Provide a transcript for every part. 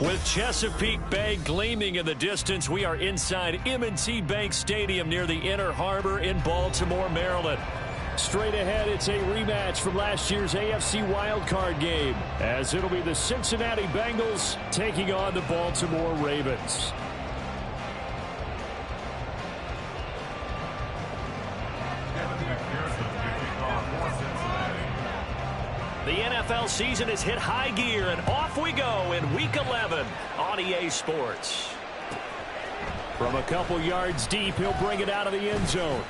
With Chesapeake Bay gleaming in the distance, we are inside M&T Bank Stadium near the Inner Harbor in Baltimore, Maryland. Straight ahead, it's a rematch from last year's AFC wildcard game, as it'll be the Cincinnati Bengals taking on the Baltimore Ravens. The NFL season has hit high gear, and off we go in Week 11 on EA Sports. From a couple yards deep, he'll bring it out of the end zone.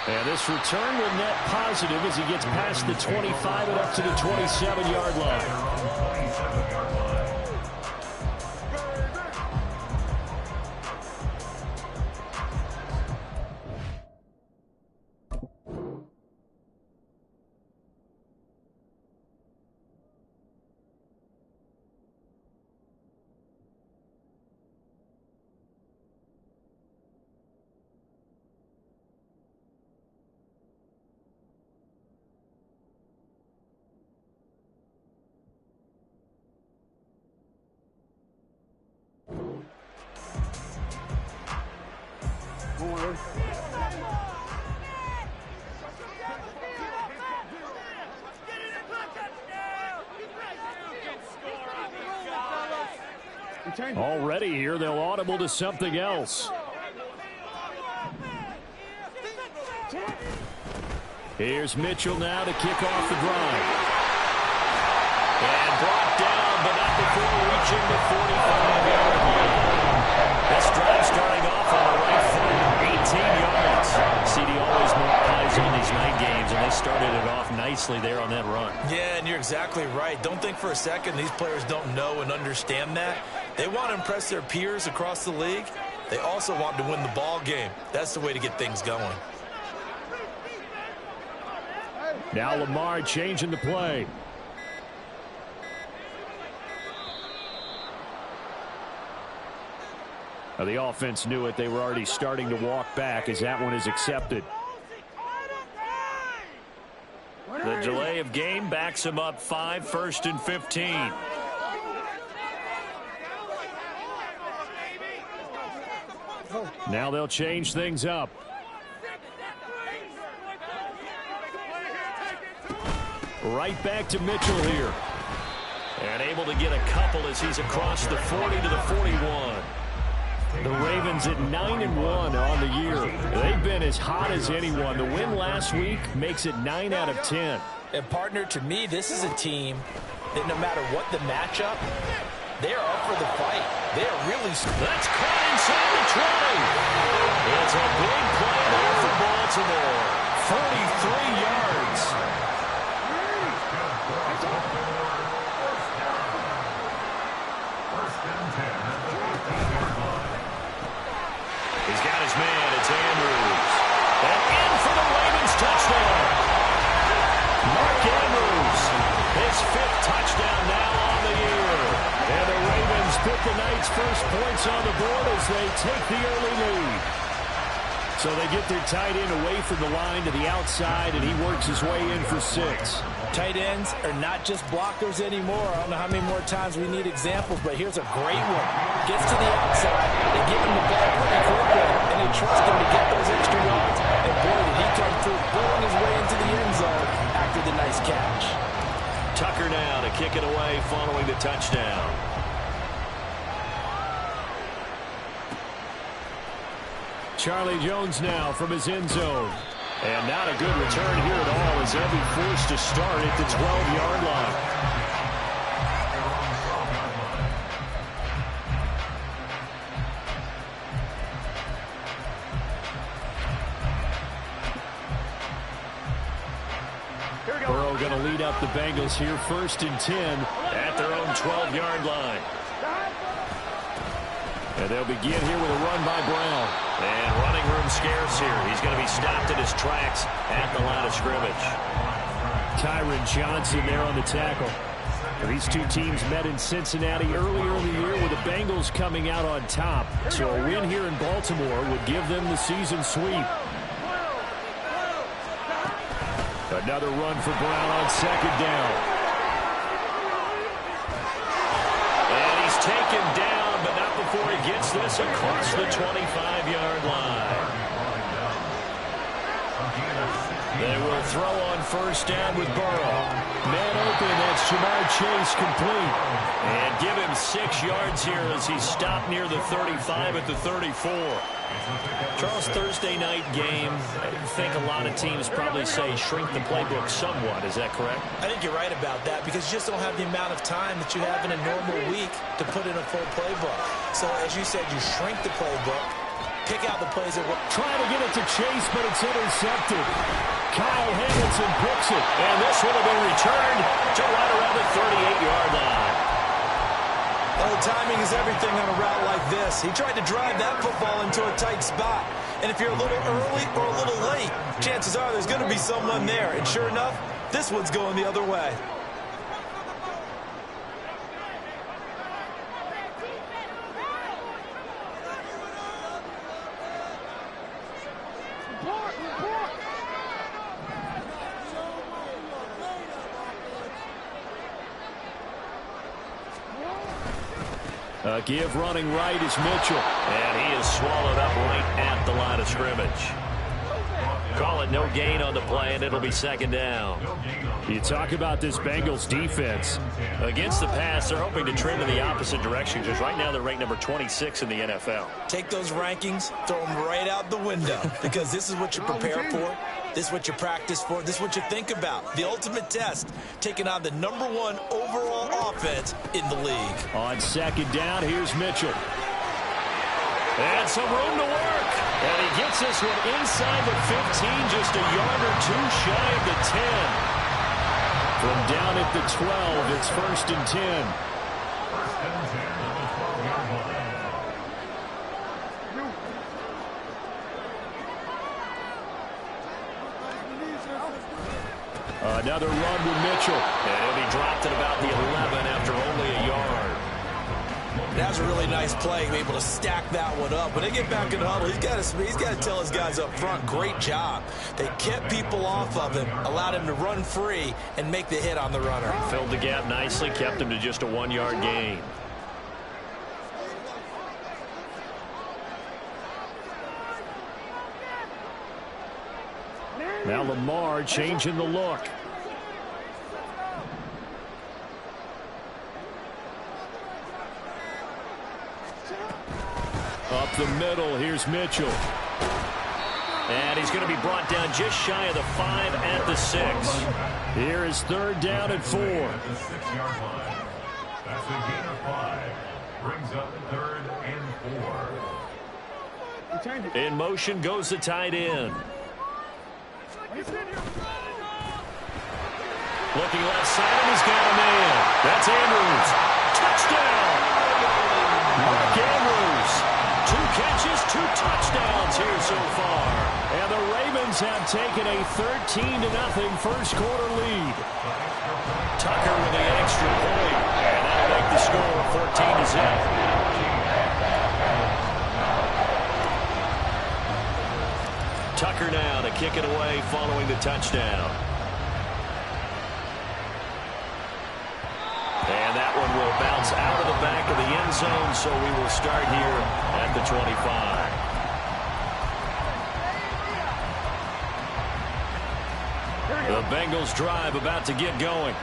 And this return will net positive as he gets past the 25 and up to the 27-yard line. Already here, they'll audible to something else. Here's Mitchell now to kick off the drive. And brought down, but not before reaching the 45-yard line. This drive starting off on the right foot, 18 yards. CD always more eyes on these night games, and they started it off nicely there on that run. Yeah, and you're exactly right. Don't think for a second these players don't know and understand that. They want to impress their peers across the league. They also want to win the ball game. That's the way to get things going. Now Lamar changing the play. Now the offense knew it. They were already starting to walk back as that one is accepted. The delay of game backs him up 5, 1st and 15. Now they'll change things up. Right back to Mitchell here. And able to get a couple as he's across the 40 to the 41. The Ravens at 9-1 on the year. They've been as hot as anyone. The win last week makes it 9 out of 10. And partner, to me, this is a team that no matter what the matchup, they are up for the fight. They are really... That's caught inside the 20. It's a big play there for Baltimore. 43 yards. He's got his man. It's Andrews. And in for the Ravens touchdown. Mark Andrews. His 5th touchdown now on the year. And the Ravens put the night's first points on the board as they take the early lead. So they get their tight end away from the line to the outside, and he works his way in for 6. Tight ends are not just blockers anymore. I don't know how many more times we need examples, but here's a great one. Gets to the outside, they give him the ball pretty quickly, and they trust him to get those extra yards. And boy, did he come through, pulling his way into the end zone after the nice catch. Tucker now to kick it away following the touchdown. Charlie Jones now from his end zone. And not a good return here at all as they'll be forced to start at the 12-yard line. Burrow going to lead up the Bengals here 1st and 10 at their own 12-yard line. And they'll begin here with a run by Brown. And running room scarce here. He's going to be stopped in his tracks at the line of scrimmage. Tyron Johnson there on the tackle. These two teams met in Cincinnati earlier in the year with the Bengals coming out on top. So a win here in Baltimore would give them the season sweep. Another run for Brown on 2nd down. pass across the 25-yard line. They will throw on first down with Burrow. Man open, that's Jamar Chase complete. And give him 6 yards here as he stopped near the 35 at the 34. Charles, Thursday night game, I think a lot of teams probably say shrink the playbook somewhat. Is that correct? I think you're right about that because you just don't have the amount of time that you have in a normal week to put in a full playbook. So, as you said, you shrink the playbook, pick out the plays that work. Trying to get it to Chase, but it's intercepted. Kyle Hamilton picks it. And this would have been returned to right around the 38-yard line. Oh, timing is everything on a route like this. He tried to drive that football into a tight spot. And if you're a little early or a little late, chances are there's going to be someone there. And sure enough, this one's going the other way. A give running right is Mitchell. And he is swallowed up right at the line of scrimmage. Call it no gain on the play, and it'll be second down. You talk about this Bengals defense. Against the pass, they're hoping to trend in the opposite direction because right now they're ranked number 26 in the NFL. Take those rankings, throw them right out the window because this is what you prepare for. This is what you practice for. This is what you think about. The ultimate test, taking on the #1 overall offense in the league. On second down, here's Mitchell. And some room to work. And he gets this one inside the 15, just a yard or two shy of the 10. From down at the 12, it's 1st and 10. Another run with Mitchell. And he'll be dropped at about the 11 after only a yard. That was a really nice play, able to stack that one up. When they get back in the huddle, he's got to tell his guys up front, great job. They kept people off of him, allowed him to run free, and make the hit on the runner. Filled the gap nicely, kept him to just a 1-yard gain. Now Lamar changing the look. Up the middle, here's Mitchell. And he's going to be brought down just shy of the 5 at the 6. Here is 3rd down and 4. At the 6-yard line. That's the Gator 5. Brings up 3rd and 4. In motion goes the tight end. Looking left side, and he's got a man. That's Andrews. Touchdown! Mark Andrews. 2 catches, 2 touchdowns here so far. And the Ravens have taken a 13-0 first quarter lead. Tucker with the extra point. And that'll make the score 14-0. Tucker now to kick it away following the touchdown. And that one will bounce out of the back of the end zone, so we will start here at the 25. The Bengals drive about to get going.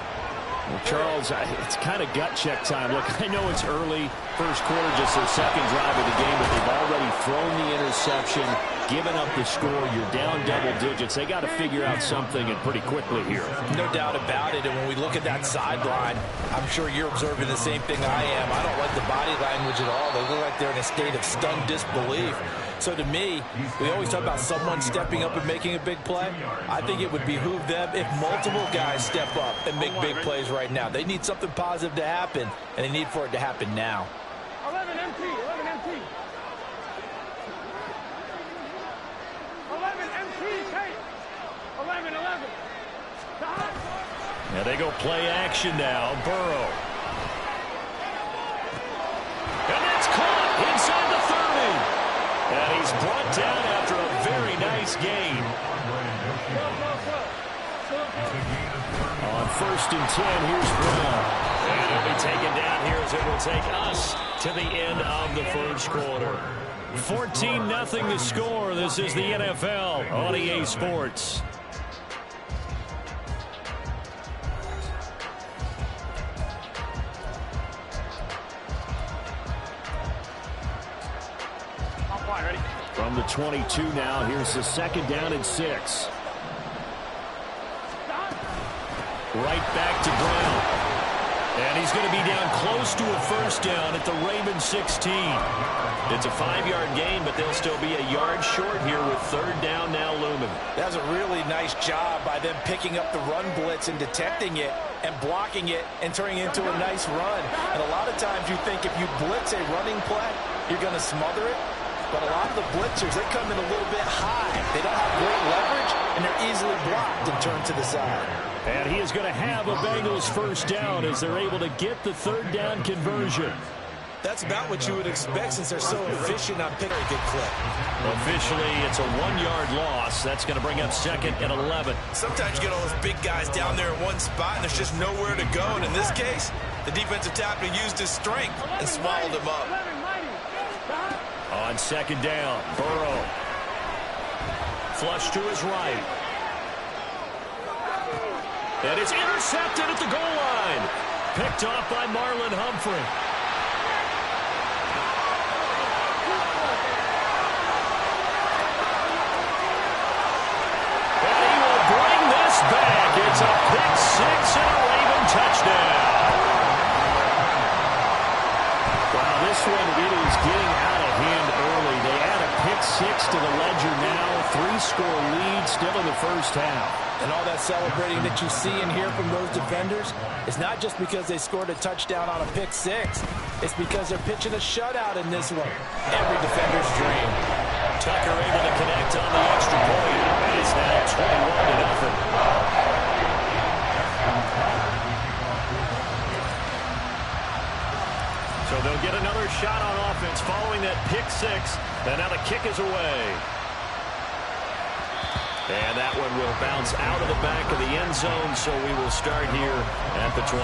Well, Charles, it's kind of gut check time. Look, I know it's early, first quarter, just their second drive of the game, but they've already thrown the interception, given up the score. You're down double digits. They got to figure out something, and pretty quickly here. No doubt about it. And when we look at that sideline, I'm sure you're observing the same thing I am. I don't like the body language at all. They look like they're in a state of stunned disbelief. So to me, we always talk about someone stepping up and making a big play. I think it would behoove them if multiple guys step up and make big plays right now. They need something positive to happen, and they need for it to happen now. 11 MT, 11 MT. 11 MT, Kate. 11. Now they go play action now. Burrow. And that's caught inside the 30. And he's brought down after a very nice gain. On 1st and 10, here's Brown. And he'll be taken down here as it will take us to the end of the first quarter. 14-0 the score. This is the NFL on EA Sports. From the 22 now, here's the 2nd down and 6. Right back to Brown. And he's going to be down close to a first down at the Ravens 16. It's a 5-yard gain, but they'll still be a yard short here with 3rd down now looming. That was a really nice job by them picking up the run blitz and detecting it and blocking it and turning it into a nice run. And a lot of times you think if you blitz a running play, you're going to smother it. But a lot of the blitzers, they come in a little bit high. They don't have great leverage, and they're easily blocked and turned to the side. And he is going to have a Bengals first down as they're able to get the 3rd down conversion. That's about what you would expect since they're so efficient on picking a good clip. Officially, it's a 1-yard loss. That's going to bring up 2nd and 11. Sometimes you get all those big guys down there in one spot, and there's just nowhere to go. And in this case, the defensive tackle used his strength and swallowed him up. On 2nd down, Burrow. Flush to his right. And it's intercepted at the goal line. Picked off by Marlon Humphrey. And he will bring this back. It's a pick 6 and a Raven touchdown. Wow, this one, it is getting out of hand early. They add a pick 6 to the ledger now. 3-score lead still in the first half. And all that celebrating that you see and hear from those defenders is not just because they scored a touchdown on a pick 6. It's because they're pitching a shutout in this one. Every defender's dream. Tucker able to connect on the extra point. And it's now 21-0. So they'll get another shot on offense following that pick 6. And now the kick is away. And that one will bounce out of the back of the end zone, so we will start here at the 25.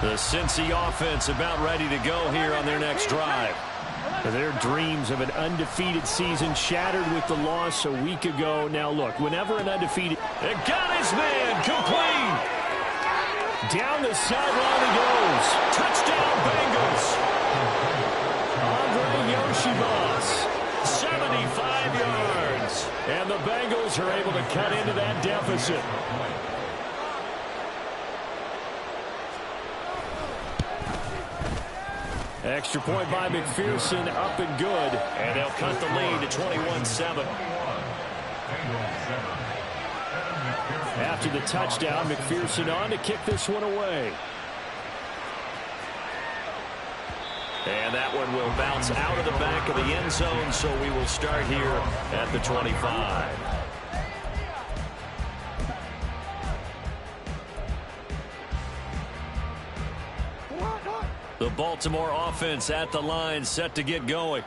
The Cincy offense about ready to go here on their next drive. Their dreams of an undefeated season shattered with the loss a week ago. Now look, whenever an undefeated... It got his man complete. Down the sideline he goes. Touchdown Bengals. Andre Yoshibas. 75 yards. And the Bengals are able to cut into that deficit. Extra point by McPherson, up and good. And they'll cut the lead to 21-7. After the touchdown, McPherson on to kick this one away. And that one will bounce out of the back of the end zone, so we will start here at the 25. The Baltimore offense at the line, set to get going.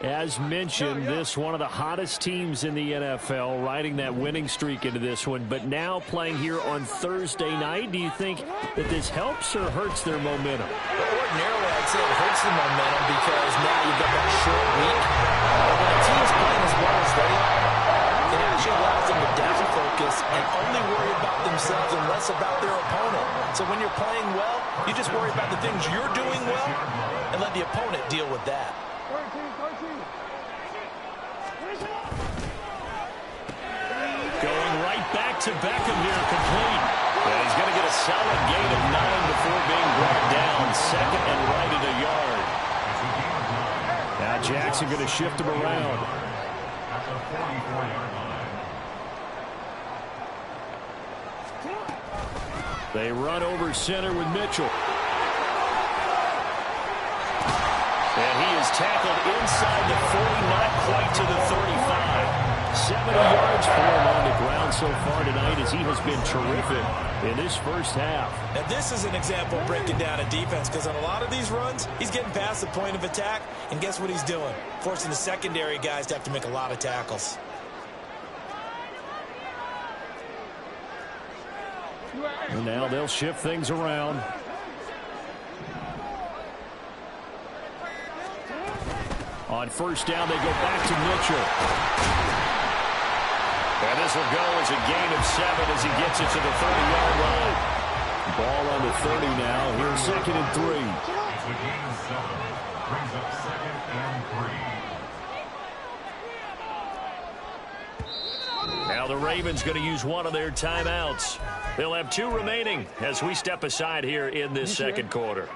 As mentioned, this one of the hottest teams in the NFL, riding that winning streak into this one, but now playing here on Thursday night. Do you think that this helps or hurts their momentum? Well, ordinarily, I'd say it hurts the momentum because now you've got that short week. But when a team's playing as well as they are, it actually allows them to down focus and only worry about themselves and less about their opponent. So when you're playing well, you just worry about the things you're doing well and let the opponent deal with that. Going right back to Beckham here, complete. And he's going to get a solid gain of 9 before being brought down. 2nd and right at a yard. Now Jackson going to shift him around. At the 44-yard line. They run over center with Mitchell. And he is tackled inside the 40, not quite to the 35. 70 yards for him on the ground so far tonight as he has been terrific in this first half. Now this is an example of breaking down a defense because on a lot of these runs, he's getting past the point of attack, and guess what he's doing? Forcing the secondary guys to have to make a lot of tackles. And now they'll shift things around. On first down, they go back to Mitchell. And this will go as a gain of 7 as he gets it to the 30-yard line. Ball on the 30 now. Here's 2nd and 3. It's a gain of 7. Brings up 2nd and 3. Now the Ravens going to use one of their timeouts. They'll have 2 remaining as we step aside here in this second quarter.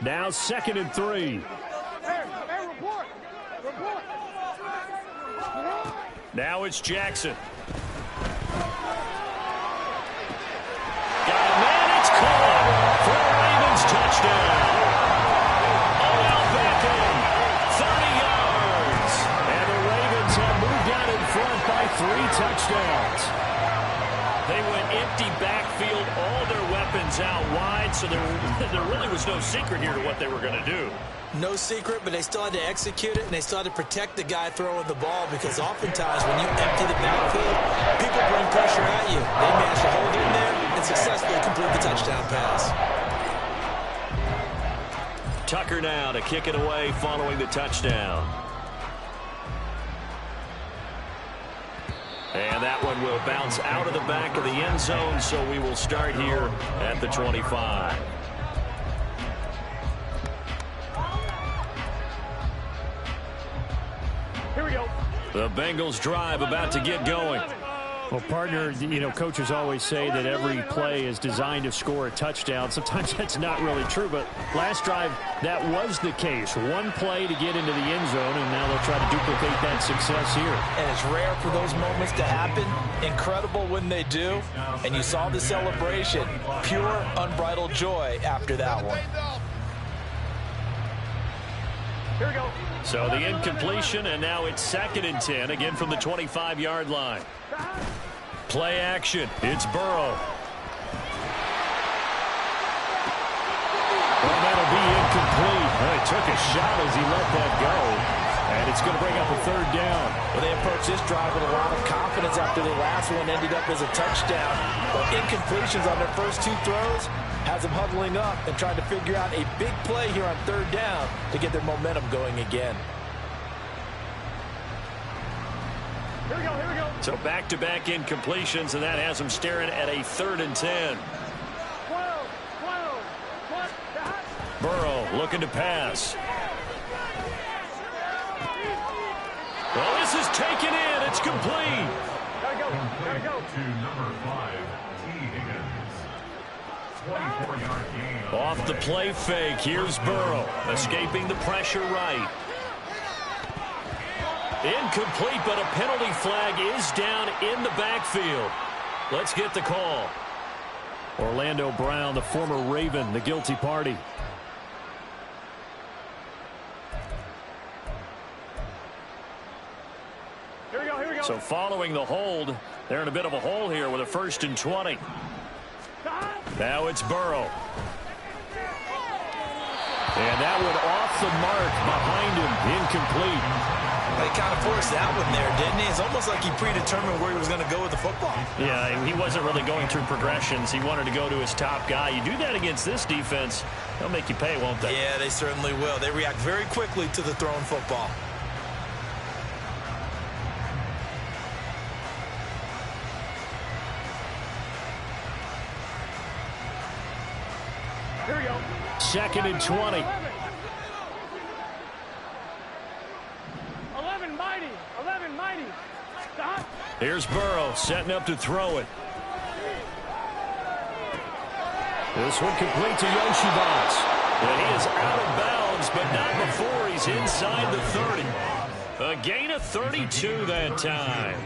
Now 2nd and 3. Now it's Jackson. Got a man, it's caught for a Ravens touchdown. Odell Beckham, 30 yards. And the Ravens have moved out in front by 3 touchdowns. They went empty backfield, all their weapons out wide, so there really was no secret here to what they were going to do. No secret, but they still had to execute it, and they still had to protect the guy throwing the ball, because oftentimes when you empty the backfield, people bring pressure at you. They managed to hold in there and successfully complete the touchdown pass. Tucker now to kick it away following the touchdown. And that one will bounce out of the back of the end zone, so we will start here at the 25. Here we go. The Bengals drive about to get going. Well, partner, you know, coaches always say that every play is designed to score a touchdown. Sometimes that's not really true, but last drive, that was the case. One play to get into the end zone, and now they'll try to duplicate that success here. And it's rare for those moments to happen. Incredible when they do. And you saw the celebration. Pure, unbridled joy after that one. Here we go. So the incompletion, and now it's 2nd and 10, again from the 25-yard line. Play action. It's Burrow. Well, that'll be incomplete. Well, he took a shot as he let that go. And it's going to bring up a 3rd down. Well, they approached this drive with a lot of confidence after the last one ended up as a touchdown. But incompletions on their first 2 throws has them huddling up and trying to figure out a big play here on 3rd down to get their momentum going again. Here we go. Here we go. So back-to-back incompletions, and that has them staring at a 3rd and 10. 12. Burrow looking to pass. Well, this is taken in. It's complete. Gotta go. Gotta go. To number 5, T. Higgins. 24-yard gain. Off the play fake. Here's Burrow escaping the pressure right. Incomplete, but a penalty flag is down in the backfield. Let's get the call. Orlando Brown, the former Raven, the guilty party. Here we go. Here we go. So following the hold, they're in a bit of a hole here with a 1st and 20. Now it's Burrow. And that one off the mark behind him, incomplete. They kind of forced that one there, didn't he? It's almost like he predetermined where he was going to go with the football. Yeah, he wasn't really going through progressions. He wanted to go to his top guy. You do that against this defense, they'll make you pay, won't they? Yeah, they certainly will. They react very quickly to the thrown football. Here we go. 2nd and 20. 11 mighty. 11 mighty. Stop. Here's Burrow setting up to throw it. This one complete to Yoshibats. And he is out of bounds, but not before he's inside the 30. A gain of 32 that time.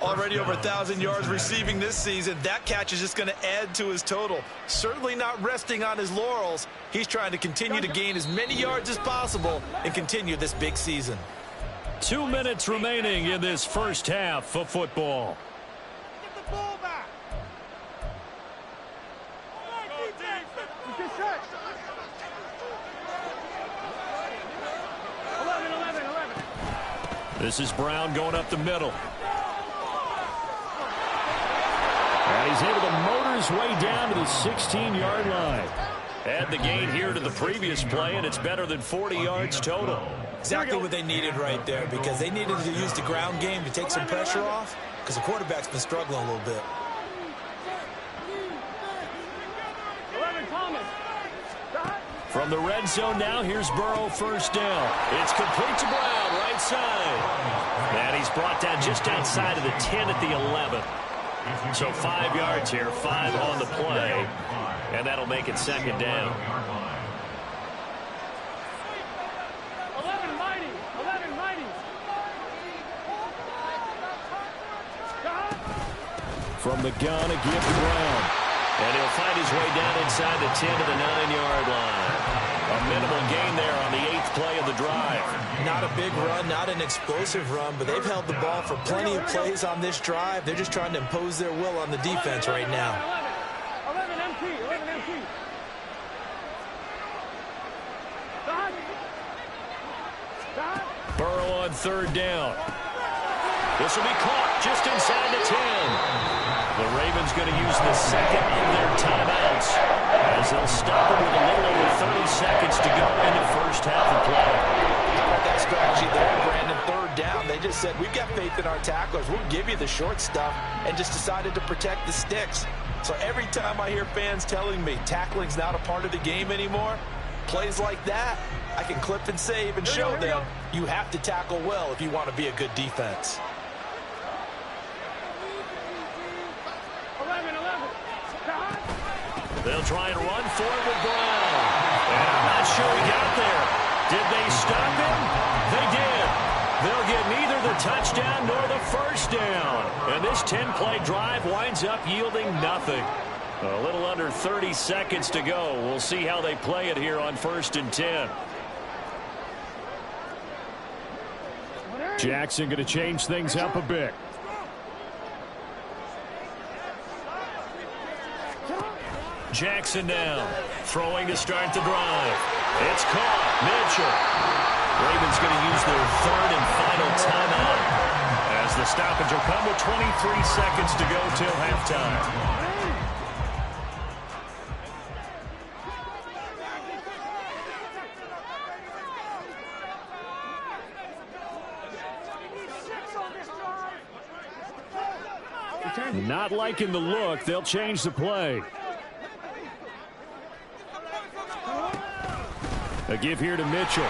Already over 1,000 yards receiving this season. That catch is just going to add to his total. Certainly not resting on his laurels. He's trying to continue to gain as many yards as possible and continue this big season. 2 minutes remaining in this first half of football. Get the ball back. Good set. 11, 11, 11. This is Brown going up the middle. And he's able to motor his way down to the 16-yard line. Add the gain here to the previous play, and it's better than 40 yards total. Exactly what they needed right there, because they needed to use the ground game to take some pressure off, because the quarterback's been struggling a little bit. 11, Thomas. From the red zone now, here's Burrow, first down. It's complete to Brown, right side. And he's brought down just outside of the 10 at the 11. So 5 yards here, 5 on the play, and that'll make it second down. 11, mighty. 11, mighty. From the gun, a give to Brown. And he'll find his way down inside the 10 to the 9-yard line. A minimal gain there on the 8th play of the drive. Not a big run, not an explosive run, but they've held the ball for plenty of plays on this drive. They're just trying to impose their will on the defense right now. 11 MT. 11 MT. Burrow on third down. This will be caught just inside the 10. The Ravens going to use the second of their timeouts as they'll stop it with a little over 30 seconds to go in the first half of play. That strategy there, Brandon, third down. They just said, we've got faith in our tacklers. We'll give you the short stuff, and just decided to protect the sticks. So every time I hear fans telling me tackling's not a part of the game anymore, plays like that, I can clip and save and show them you have to tackle well if you want to be a good defense. 11. They'll try and run for it with Brown. And I'm not sure he got there. Did they stop him? They did. They'll get neither the touchdown nor the first down. And this 10-play drive winds up yielding nothing. A little under 30 seconds to go. We'll see how they play it here on 1st and 10. Jackson going to change things up a bit. Jackson now, throwing to start the drive. It's caught. Mitchell. Ravens going to use their third and final timeout as the stoppage will come with 23 seconds to go till halftime. Not liking the look. They'll change the play. A give here to Mitchell.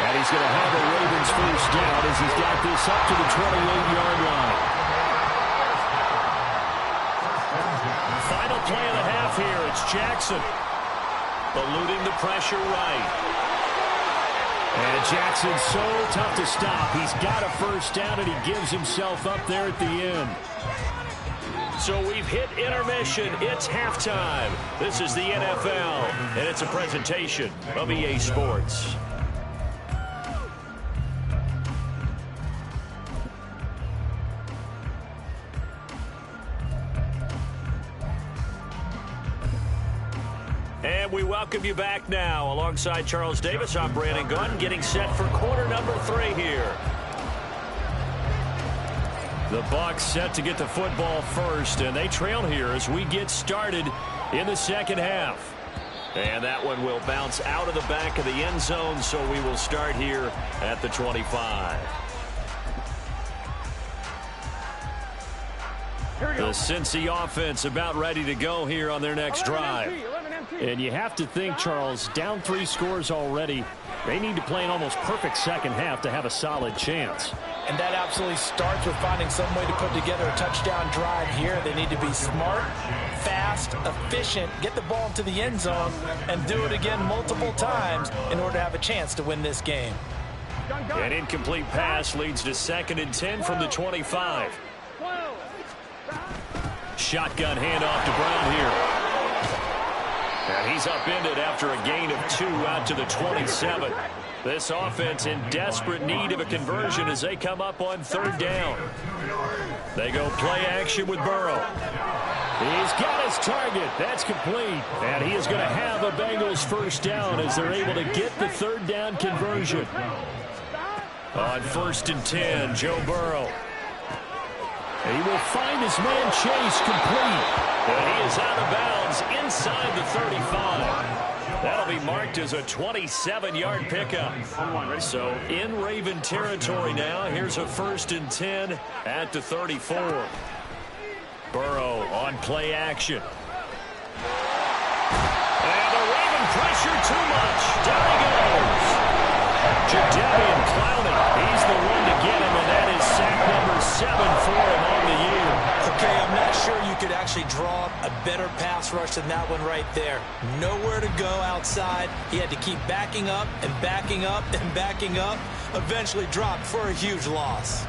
And he's going to have a Ravens first down as he's got this up to the 28-yard line. Final play of the half here. It's Jackson eluding the pressure right. And Jackson's so tough to stop. He's got a first down, and he gives himself up there at the end. So we've hit intermission. It's halftime. This is the NFL, and it's a presentation of EA Sports. And we welcome you back now. Alongside Charles Davis, I'm Brandon Gunn, getting set for quarter number 3 here. The Bucs set to get the football first, and they trail here as we get started in the second half. And that one will bounce out of the back of the end zone, so we will start here at the 25. The Cincy offense about ready to go here on their next drive. And you have to think, Charles, down 3 scores already. They need to play an almost perfect second half to have a solid chance. And that absolutely starts with finding some way to put together a touchdown drive here. They need to be smart, fast, efficient, get the ball into the end zone, and do it again multiple times in order to have a chance to win this game. An incomplete pass leads to 2nd and 10 from the 25. Shotgun handoff to Brown here. And he's upended after a gain of 2 out to the 27. This offense in desperate need of a conversion as they come up on 3rd down. They go play action with Burrow. He's got his target. That's complete. And he is going to have a Bengals first down as they're able to get the 3rd down conversion. On 1st and 10, Joe Burrow. He will find his man Chase complete. And he is out of bounds inside the 35. That'll be marked as a 27-yard pickup. So in Raven territory now. Here's a 1st and 10 at the 34. Burrow on play action. And the Raven pressure too much. Down he goes. Jadeveon Clowney. He's the one to get him, and that is sack number 7 for him on the year. Okay, I'm not sure you could actually draw a better pass rush than that one right there. Nowhere to go outside. He had to keep backing up and backing up and backing up. Eventually dropped for a huge loss.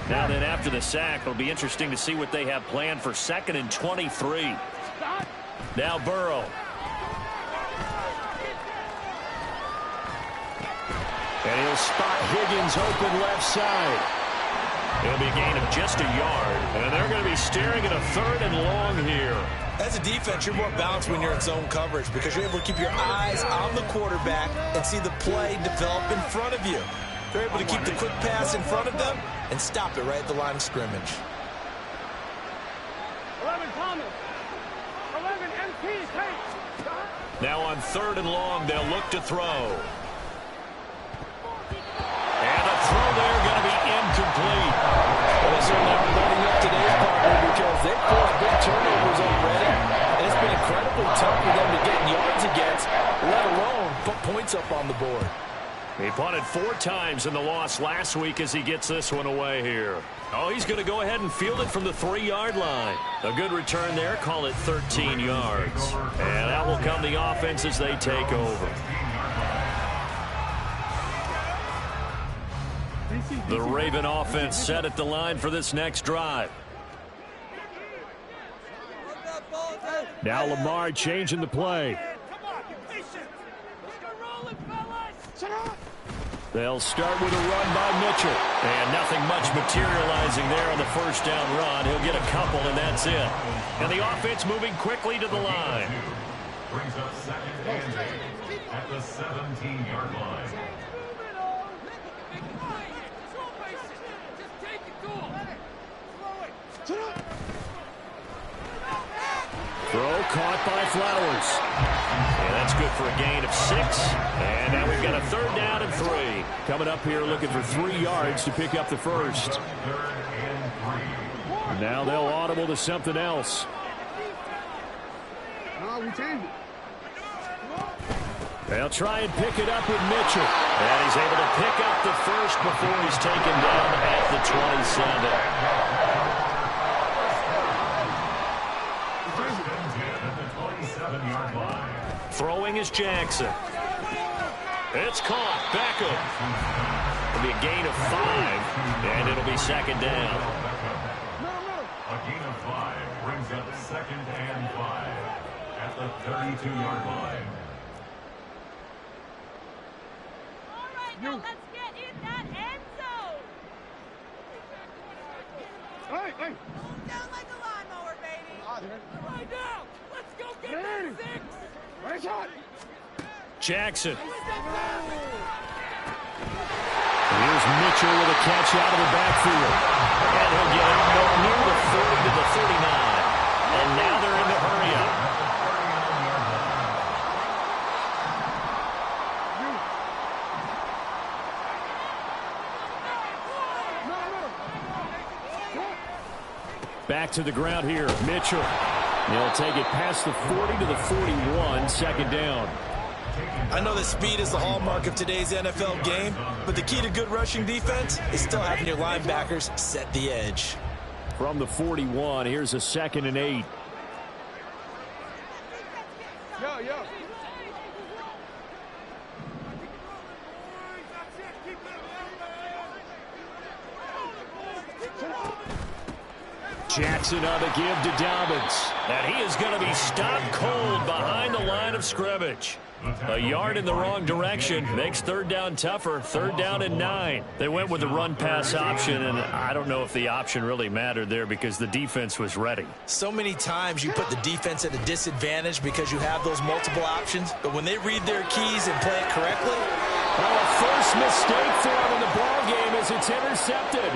Now then, after the sack, it'll be interesting to see what they have planned for 2nd and 23. Now Burrow. And he'll spot Higgins open left side. It'll be a gain of just a yard. And they're going to be staring at a 3rd and long here. As a defense, you're more balanced when you're in zone coverage because you're able to keep your eyes on the quarterback and see the play develop in front of you. They're able to keep the quick pass in front of them and stop it right at the line of scrimmage. 11 Thomas. 11 MP. Hey. Now on 3rd and long, they'll look to throw. And the throw there going to be incomplete. Well, they certainly aren't letting up today's partner because they've forced big turnovers already. And it's been incredibly tough for them to get yards against, let alone put points up on the board. He punted 4 times in the loss last week as he gets this one away here. Oh, he's going to go ahead and field it from the 3-yard line. A good return there. Call it 13 yards. And that will come the offense as they take over. The Raven offense set at the line for this next drive. Now Lamar changing the play. They'll start with a run by Mitchell. And nothing much materializing there on the 1st down run. He'll get a couple, and that's it. And the offense moving quickly to the line. Brings up 2nd and 8 at the 17-yard line. Throw caught by Flowers. And that's good for a gain of 6. And now we've got a 3rd down and 3. Coming up here looking for 3 yards to pick up the 1st. Now they'll audible to something else. No, we changed it. They'll try and pick it up with Mitchell. And he's able to pick up the 1st before he's taken down at the 27. Throwing is Jackson. It's caught. Beckham. It'll be a gain of 5, and it'll be 2nd down. A gain of 5 brings up 2nd and 5 at the 32-yard line. All right, now let's get in that end zone. Hey. Roll down like a lawnmower, baby. Right now. Let's go get that 6. Right shot. Jackson. Here's Mitchell with a catch out of the backfield. And he'll get it near the 40 to the 39. And now they're in the hurry-up. Back to the ground here. Mitchell. They'll take it past the 40 to the 41, 2nd down. I know that speed is the hallmark of today's NFL game, but the key to good rushing defense is still having your linebackers set the edge. From the 41, here's a 2nd and 8. Yo. Jackson on the give to Dobbins. And he is going to be stopped cold behind the line of scrimmage. A yard in the wrong direction makes 3rd down tougher. 3rd down and 9. They went with the run-pass option, and I don't know if the option really mattered there because the defense was ready. So many times you put the defense at a disadvantage because you have those multiple options, but when they read their keys and play it correctly, Well, a first mistake for him in the ballgame as it's intercepted.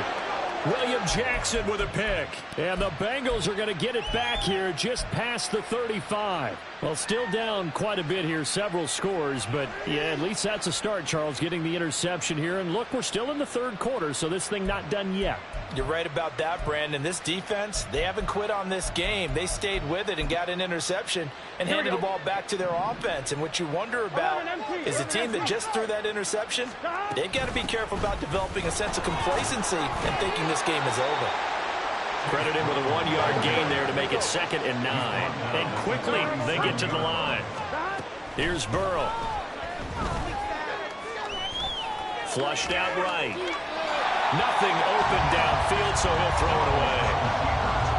William Jackson with a pick. And the Bengals are going to get it back here just past the 35. Well, still down quite a bit here, several scores. But, yeah, at least that's a start, Charles, getting the interception here. And, look, we're still in the third quarter, so this thing not done yet. You're right about that, Brandon. This defense, they haven't quit on this game. They stayed with it and got an interception and handed the ball back to their offense. And what you wonder about is the team that just threw that interception, they've got to be careful about developing a sense of complacency and thinking this game is over. Credit him with a 1-yard gain there to make it 2nd and 9. And quickly they get to the line. Here's Burrow. Flushed out right. Nothing open downfield, so he'll throw it away.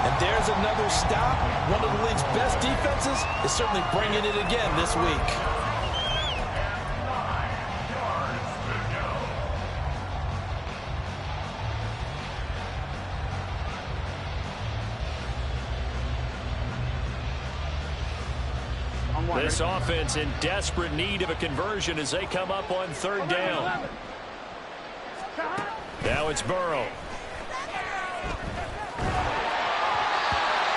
And there's another stop. One of the league's best defenses is certainly bringing it again this week. This offense in desperate need of a conversion as they come up on 3rd down. Now it's Burrow.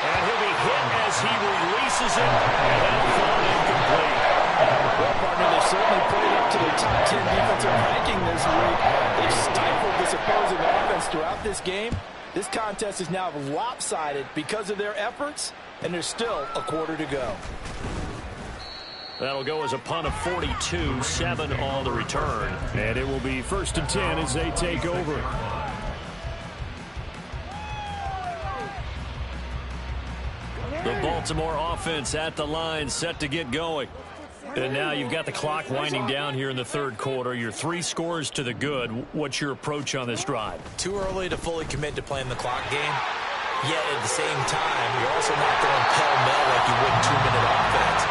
And he'll be hit as he releases it. And that'll fall incomplete. Well, partner, they've certainly played up to their top 10 defensive ranking this week. They've stifled this opposing offense throughout this game. This contest is now lopsided because of their efforts, and there's still a quarter to go. That'll go as a punt of 42, 7 on the return. And it will be 1st and 10 as they take over. The Baltimore offense at the line, set to get going. And now you've got the clock winding down here in the 3rd quarter. Your 3 scores to the good. What's your approach on this drive? Too early to fully commit to playing the clock game. Yet at the same time, you're also not going pell-mell like you would in 2-minute offense.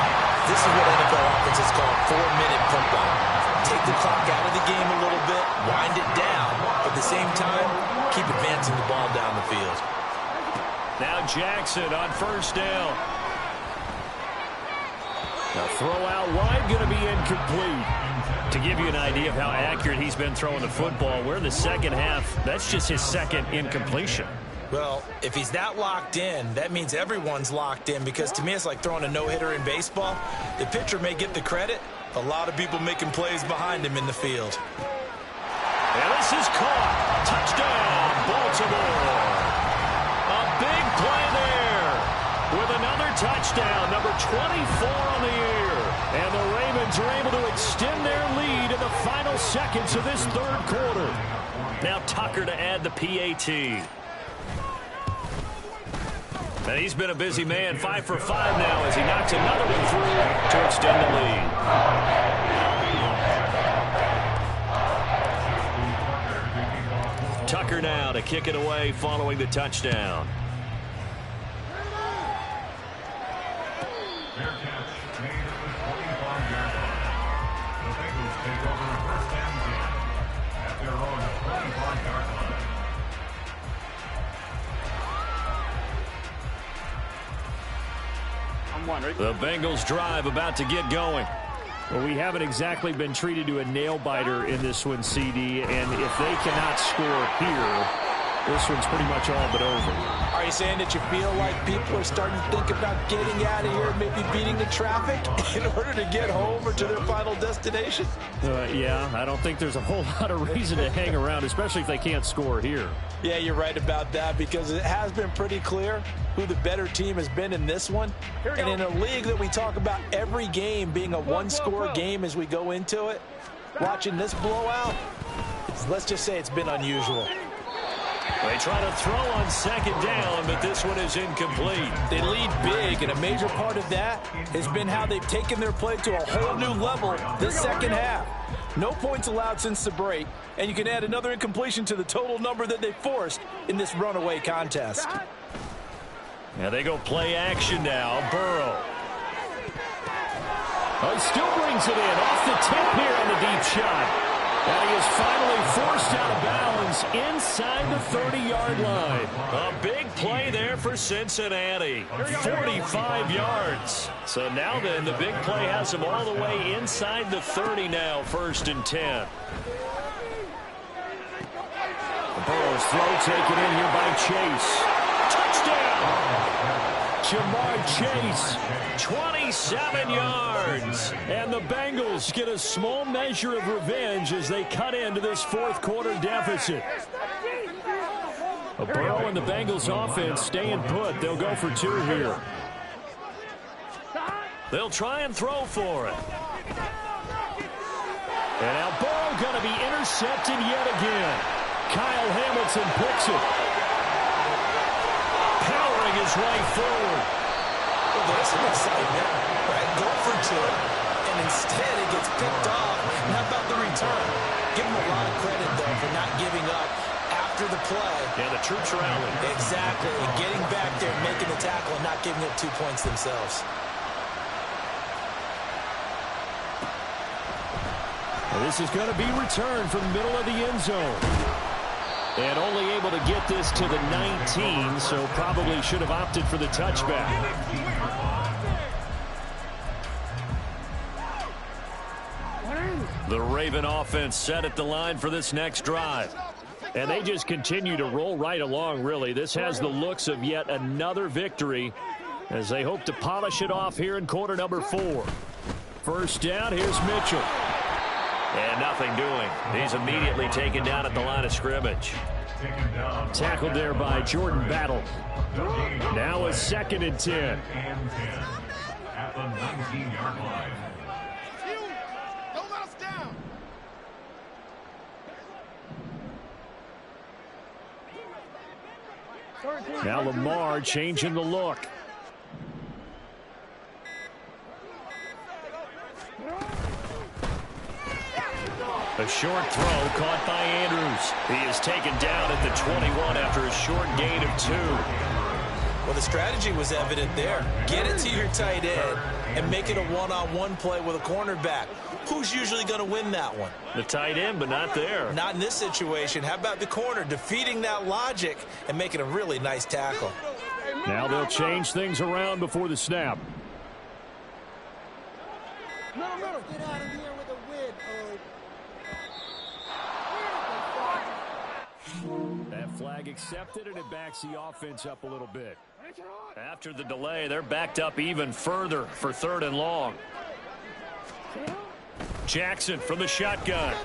This is what NFL offenses call 4-minute football. Take the clock out of the game a little bit, wind it down, but at the same time, keep advancing the ball down the field. Now Jackson on 1st down. Now throw out wide, going to be incomplete. To give you an idea of how accurate he's been throwing the football, we're in the 2nd half. That's just his 2nd incompletion. Well, if he's not locked in, that means everyone's locked in, because to me it's like throwing a no-hitter in baseball. The pitcher may get the credit, a lot of people making plays behind him in the field. And this is caught. Touchdown, Baltimore. A big play there with another touchdown, number 24 on the year. And the Ravens are able to extend their lead in the final seconds of this 3rd quarter. Now Tucker to add the PAT. And he's been a busy man, 5 for 5 now as he knocks another one through to extend the lead. Tucker now to kick it away following the touchdown. Fair catch made at the 45-yard line. The Bengals take over 1st and 10 at their own 45-yard line. The Bengals drive about to get going. Well, we haven't exactly been treated to a nail-biter in this one, CD, and if they cannot score here, this one's pretty much all but over. Are you saying that you feel like people are starting to think about getting out of here, maybe beating the traffic in order to get home or to their final destination? Yeah, I don't think there's a whole lot of reason to hang around, especially if they can't score here. Yeah, you're right about that, because it has been pretty clear who the better team has been in this one. And in a league that we talk about every game being a one-score game as we go into it, watching this blowout, let's just say it's been unusual. They try to throw on 2nd down, but this one is incomplete. They lead big, and a major part of that has been how they've taken their play to a whole new level this 2nd half. No points allowed since the break, and you can add another incompletion to the total number that they forced in this runaway contest. Now they go play action now. Burrow. Oh, he still brings it in off the tip here on the deep shot. And he is finally forced out of bounds inside the 30-yard line. A big play there for Cincinnati. 45 yards. So now then, the big play has him all the way inside the 30 now, 1st and 10. Burrow's throw taken in here by Chase. Touchdown! Jamar Chase. 27 yards. And the Bengals get a small measure of revenge as they cut into this 4th quarter deficit. Burrow and the Bengals offense staying put. They'll go for 2 here. They'll try and throw for it. And now Burrow going to be intercepted yet again. Kyle Hamilton picks it. Powering his way forward. Well, there's some excitement, right? Go for 2, and instead it gets picked off. And how about the return? Give him a lot of credit, though, for not giving up after the play. Yeah, the troops rallying. Exactly, and getting back there, making the tackle, and not giving up 2 points themselves. Well, this is going to be returned from the middle of the end zone. And only able to get this to the 19, so probably should have opted for the touchback. The Raven offense set at the line for this next drive. And they just continue to roll right along, really. This has the looks of yet another victory as they hope to polish it off here in quarter number 4. First down, here's Mitchell. And nothing doing. He's immediately taken down at the line of scrimmage. Tackled there by Jordan Battle. Now a 2nd and 10. At the 19-yard line. Don't let us down. Now Lamar changing the look. A short throw caught by Andrews. He is taken down at the 21 after a short gain of 2. Well, the strategy was evident there. Get it to your tight end and make it a one-on-one play with a cornerback. Who's usually going to win that one? The tight end, but not there. Not in this situation. How about the corner defeating that logic and making a really nice tackle? Now they'll change things around before the snap. Get out of here with a win, That flag accepted, and it backs the offense up a little bit. After the delay, they're backed up even further for 3rd and long. Jackson from the shotgun.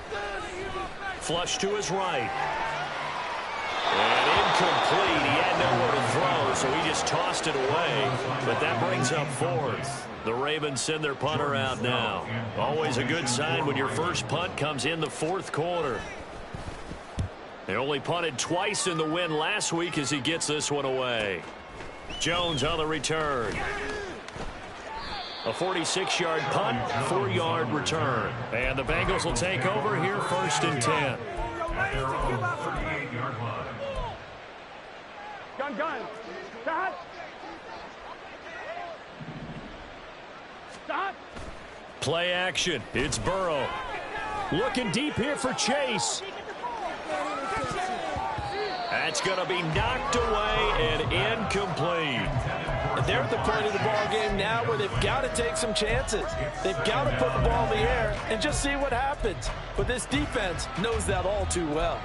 Flush to his right. And incomplete. He had nowhere to throw, so he just tossed it away. But that brings up 4th. The Ravens send their punter out now. Always a good sign when your first punt comes in the 4th quarter. They only punted twice in the win last week as he gets this one away. Jones on the return. A 46-yard punt, 4-yard return. And the Bengals will take over here 1st and 10. At their own 38-yard line. Gun. Stop. Stop. Play action. It's Burrow. Looking deep here for Chase. That's going to be knocked away and incomplete. And they're at the point of the ball game now where they've got to take some chances. They've got to put the ball in the air and just see what happens. But this defense knows that all too well.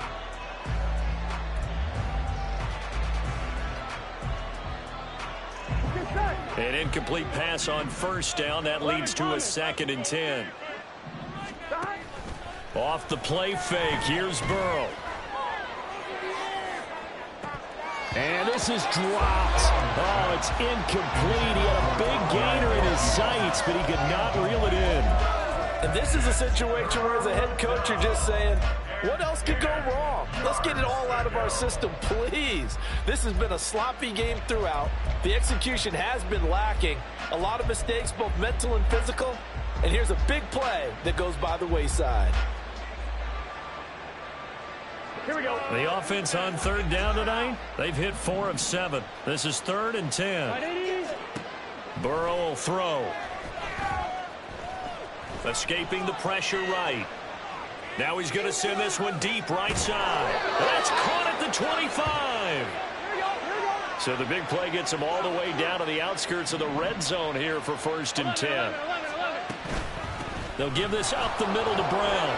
An incomplete pass on 1st down. That leads to a 2nd and 10. Off the play fake. Here's Burrow. And this is dropped. Oh, it's incomplete. He had a big gainer in his sights, but he could not reel it in. And this is a situation where as a head coach you're just saying, what else could go wrong? Let's get it all out of our system, please. This has been a sloppy game throughout. The execution has been lacking. A lot of mistakes, both mental and physical. And here's a big play that goes by the wayside. Here we go. The offense on 3rd down tonight, they've hit 4 of 7. This is 3rd and 10. Burrow will throw. Escaping the pressure right. Now he's going to send this one deep right side. That's caught at the 25. So the big play gets him all the way down to the outskirts of the red zone here for 1st and 10. They'll give this out the middle to Brown.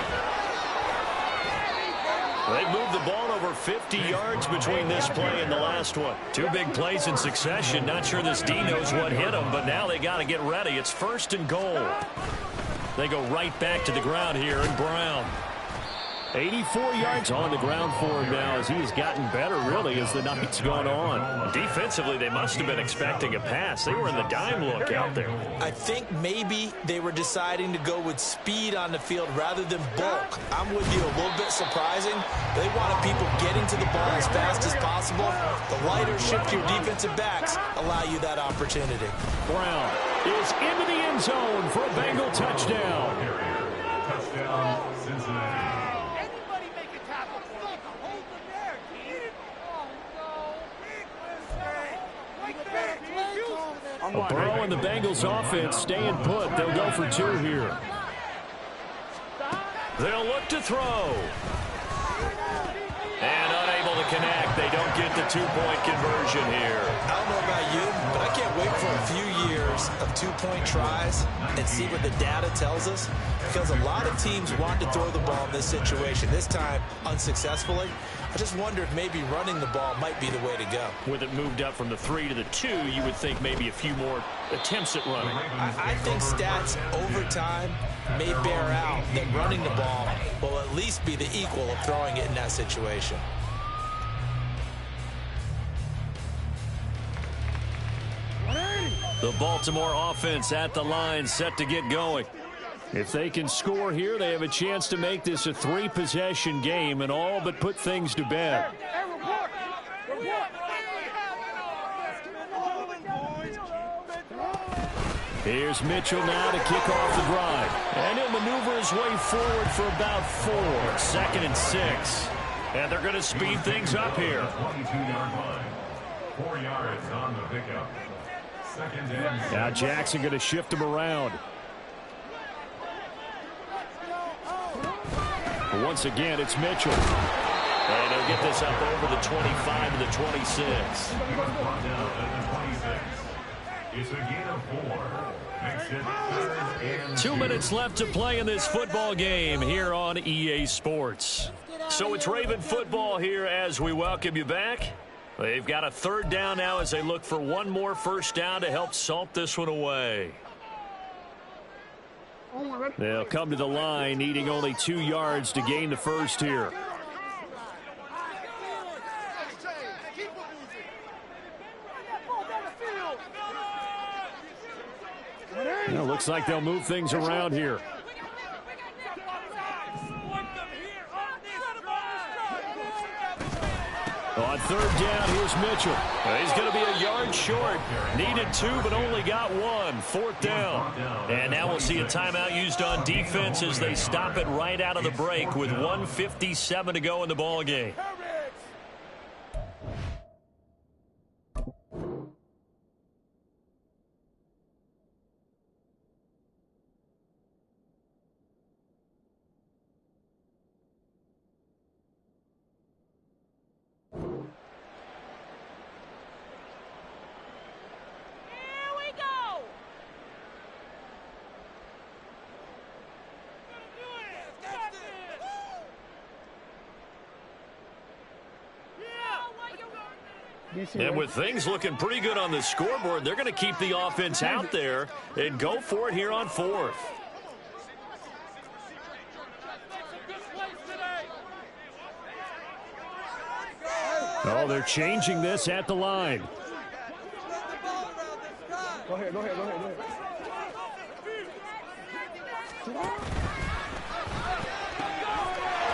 They moved the ball over 50 yards between this play and the last one. 2 big plays in succession. Not sure this D knows what hit them, but now they got to get ready. It's 1st and goal. They go right back to the ground here, and Brown. 84 yards on the ground for him now as he has gotten better, really, as the night's gone on. Defensively, they must have been expecting a pass. They were in the dime look out there. I think maybe they were deciding to go with speed on the field rather than bulk. I'm with you, a little bit surprising. They wanted people getting to the ball as fast as possible. The lighter shift to your defensive backs allow you that opportunity. Brown is into the end zone for a Bengal touchdown. Touchdown, Cincinnati. Burrow and the Bengals offense staying put. They'll go for 2 here. They'll look to throw. And unable to connect. They don't get the 2-point conversion here. I don't know about you, but I can't wait for a few years of 2-point tries and see what the data tells us. Because a lot of teams want to throw the ball in this situation. This time, unsuccessfully. I just wonder if maybe running the ball might be the way to go. With it moved up from the 3 to the 2, you would think maybe a few more attempts at running. I think stats over time may bear out that running the ball will at least be the equal of throwing it in that situation. The Baltimore offense at the line, set to get going. If they can score here, they have a chance to make this a 3-possession game and all but put things to bed. Here's Mitchell now to kick off the drive. And he'll maneuver his way forward for about 4. 2nd and 6. And they're going to speed things up here. 22-yard line. 4 yards on the pickup. 2nd and 6. Now Jackson going to shift him around. Once again, it's Mitchell. And he'll get this up over the 25 to the 26. It's a gain of 4. Makes it 3rd and 2 minutes left to play in this football game here on EA Sports. So it's Raven football here as we welcome you back. They've got a 3rd down now as they look for one more 1st down to help salt this one away. They'll come to the line, needing only 2 yards to gain the 1st here. Well, looks like they'll move things around here. On 3rd down, here's Mitchell. He's going to be a yard short. Needed 2, but only got 1. 4th down. And now we'll see a timeout used on defense as they stop it right out of the break with 1:57 to go in the ball game. And with things looking pretty good on the scoreboard, they're going to keep the offense out there and go for it here on 4th. Oh, they're changing this at the line. Go ahead.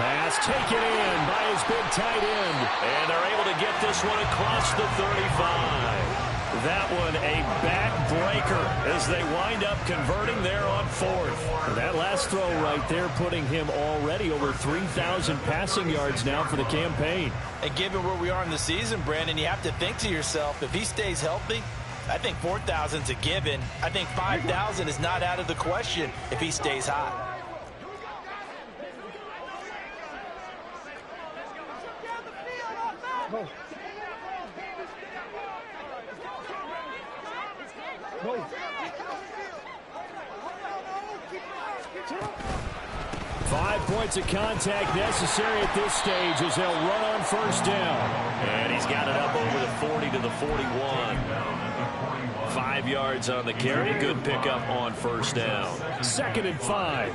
Pass taken in by his big tight end. And they're able to get this one across the 35. That one a backbreaker as they wind up converting there on 4th. That last throw right there putting him already over 3,000 passing yards now for the campaign. And given where we are in the season, Brandon, you have to think to yourself, if he stays healthy, I think 4,000's a given. I think 5,000 is not out of the question if he stays hot. No. 5 points of contact necessary at this stage as they'll run on first down. And he's got it up over the 40 to the 41. 5 yards on the carry. Good pickup on first down. 2nd and 5.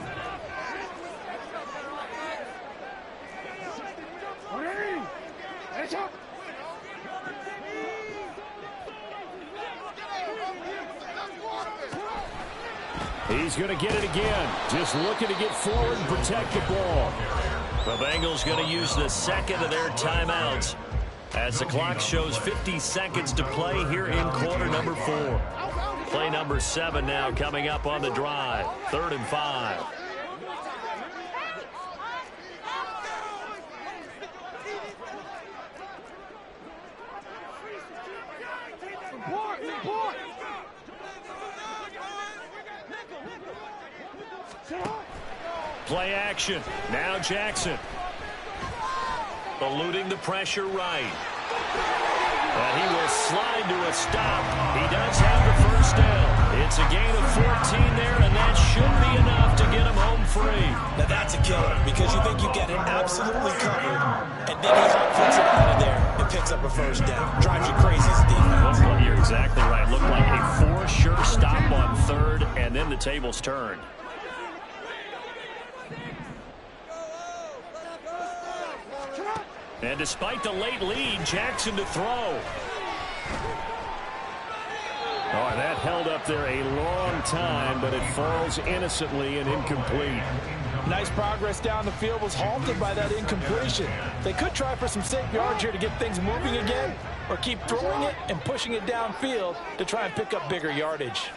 He's going to get it again. Just looking to get forward and protect the ball. The Bengals going to use the second of their timeouts as the clock shows 50 seconds to play here in quarter number 4. Play number 7 now coming up on the drive. 3rd and 5. Play action. Now Jackson. Eluding the pressure right. And he will slide to a stop. He does have the first down. It's a gain of 14 there, and that should be enough to get him home free. Now that's a killer because you think you get it absolutely covered, and then he flicks it out of there and picks up a first down. Drives you crazy as a defense. Well, you're exactly right. Looked like a 4-sure stop on 3rd, and then the tables turned. And despite the late lead, Jackson to throw. Oh, that held up there a long time, but it falls innocently and incomplete. Nice progress down the field, was halted by that incompletion. They could try for some safe yards here to get things moving again, or keep throwing it and pushing it downfield to try and pick up bigger yardage.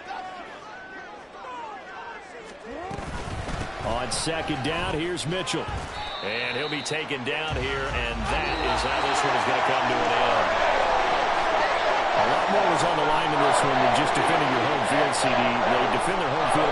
On 2nd down, here's Mitchell. And he'll be taken down here, and that is how this one is going to come to an end. A lot more was on the line in this one than just defending your home field, CD. They defend their home field